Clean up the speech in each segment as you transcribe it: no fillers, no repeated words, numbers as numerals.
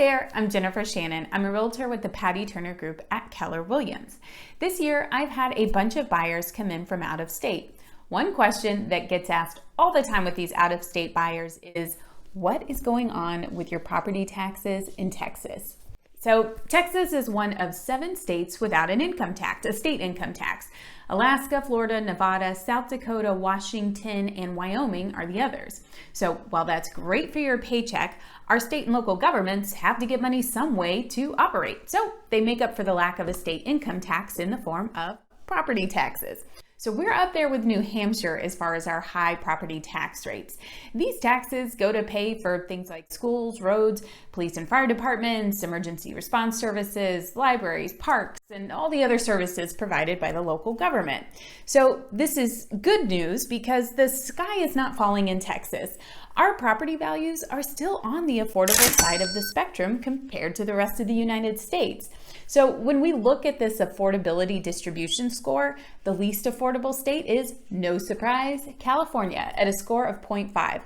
there, I'm Jennifer Shannon. I'm a realtor with the Patty Turner Group at Keller Williams. This year, I've had a bunch of buyers come in from out of state. One question that gets asked all the time with these out of state buyers is, what is going on with your property taxes in Texas? So Texas is one of 7 states without an income tax, a state income tax. Alaska, Florida, Nevada, South Dakota, Washington, and Wyoming are the others. So while that's great for your paycheck, our state and local governments have to get money some way to operate. So they make up for the lack of a state income tax in the form of property taxes. So we're up there with New Hampshire as far as our high property tax rates. These taxes go to pay for things like schools, roads, police and fire departments, emergency response services, libraries, parks, and all the other services provided by the local government. So this is good news because the sky is not falling in Texas. Our property values are still on the affordable side of the spectrum compared to the rest of the United States. So when we look at this affordability distribution score, the least affordable state is, no surprise, California at a score of 0.5.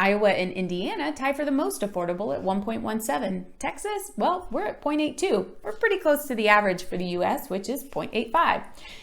Iowa and Indiana tie for the most affordable at 1.17. Texas, well, we're at 0.82. We're pretty close to the average for the US, which is 0.85.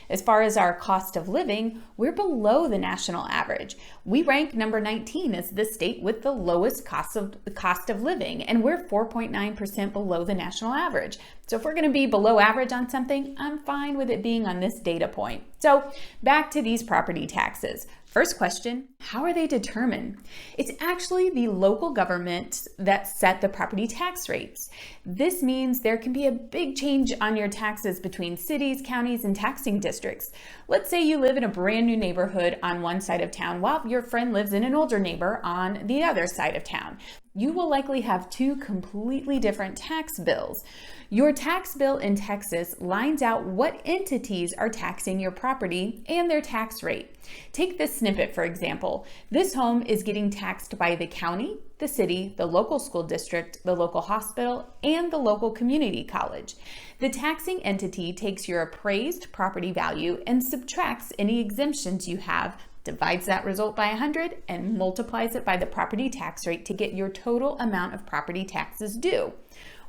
As far as our cost of living, we're below the national average. We rank number 19 as the state with the lowest cost of living, and we're 4.9% below the national average. So if we're going to be below average on something, I'm fine with it being on this data point. So back to these property taxes. First question, how are they determined? It's actually the local government that set the property tax rates. This means there can be a big change on your taxes between cities, counties, and taxing districts. Let's say you live in a brand new neighborhood on one side of town while your friend lives in an older neighbor on the other side of town. You will likely have 2 completely different tax bills. Your tax bill in Texas lines out what entities are taxing your property and their tax rate. Take this snippet, for example. This home is getting taxed by the county, the city, the local school district, the local hospital, and the local community college. The taxing entity takes your appraised property value and subtracts any exemptions you have, divides that result by 100, and multiplies it by the property tax rate to get your total amount of property taxes due.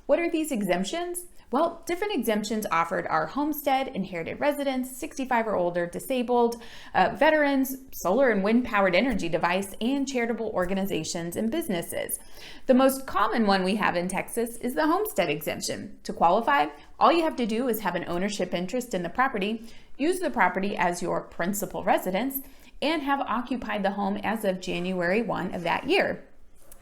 What are these exemptions? Well, different exemptions offered are homestead, inherited residence, 65 or older, disabled, veterans, solar and wind powered energy device, and charitable organizations and businesses. The most common one we have in Texas is the homestead exemption. To qualify, all you have to do is have an ownership interest in the property, use the property as your principal residence, and have occupied the home as of January 1 of that year.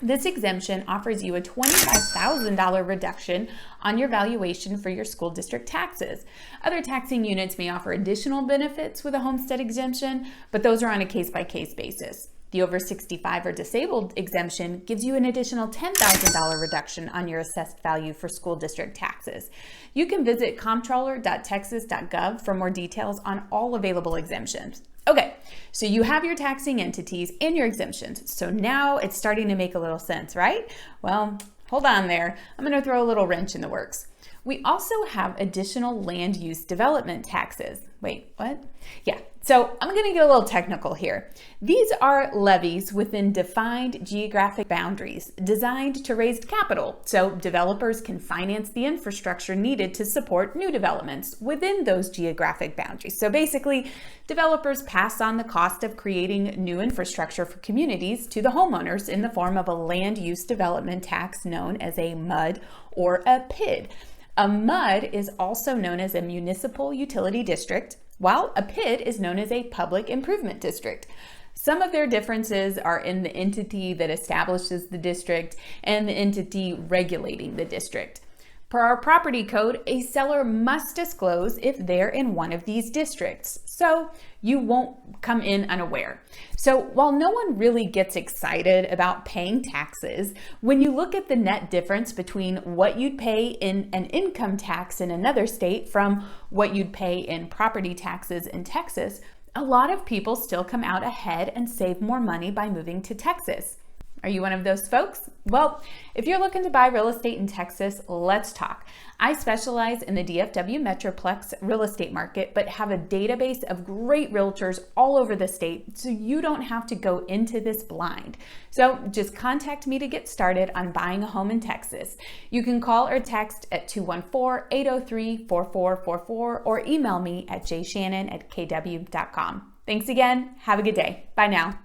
This exemption offers you a $25,000 reduction on your valuation for your school district taxes. Other taxing units may offer additional benefits with a homestead exemption, but those are on a case-by-case basis. The over 65 or disabled exemption gives you an additional $10,000 reduction on your assessed value for school district taxes. You can visit comptroller.texas.gov for more details on all available exemptions. Okay, so you have your taxing entities and your exemptions. So now it's starting to make a little sense, right? Well, hold on there. I'm going to throw a little wrench in the works. We also have additional land use development taxes. Wait, what? Yeah, so I'm going to get a little technical here. These are levies within defined geographic boundaries designed to raise capital so developers can finance the infrastructure needed to support new developments within those geographic boundaries. So basically, developers pass on the cost of creating new infrastructure for communities to the homeowners in the form of a land use development tax known as a MUD or a PID. A MUD is also known as a municipal utility district, while a PID is known as a public improvement district. Some of their differences are in the entity that establishes the district and the entity regulating the district. Per our property code, a seller must disclose if they're in one of these districts, so you won't come in unaware. So while no one really gets excited about paying taxes, when you look at the net difference between what you'd pay in an income tax in another state from what you'd pay in property taxes in Texas, a lot of people still come out ahead and save more money by moving to Texas. Are you one of those folks? Well, if you're looking to buy real estate in Texas, let's talk. I specialize in the DFW Metroplex real estate market, but have a database of great realtors all over the state, so you don't have to go into this blind. So just contact me to get started on buying a home in Texas. You can call or text at 214-803-4444 or email me at jshannon@kw.com. Thanks again. Have a good day. Bye now.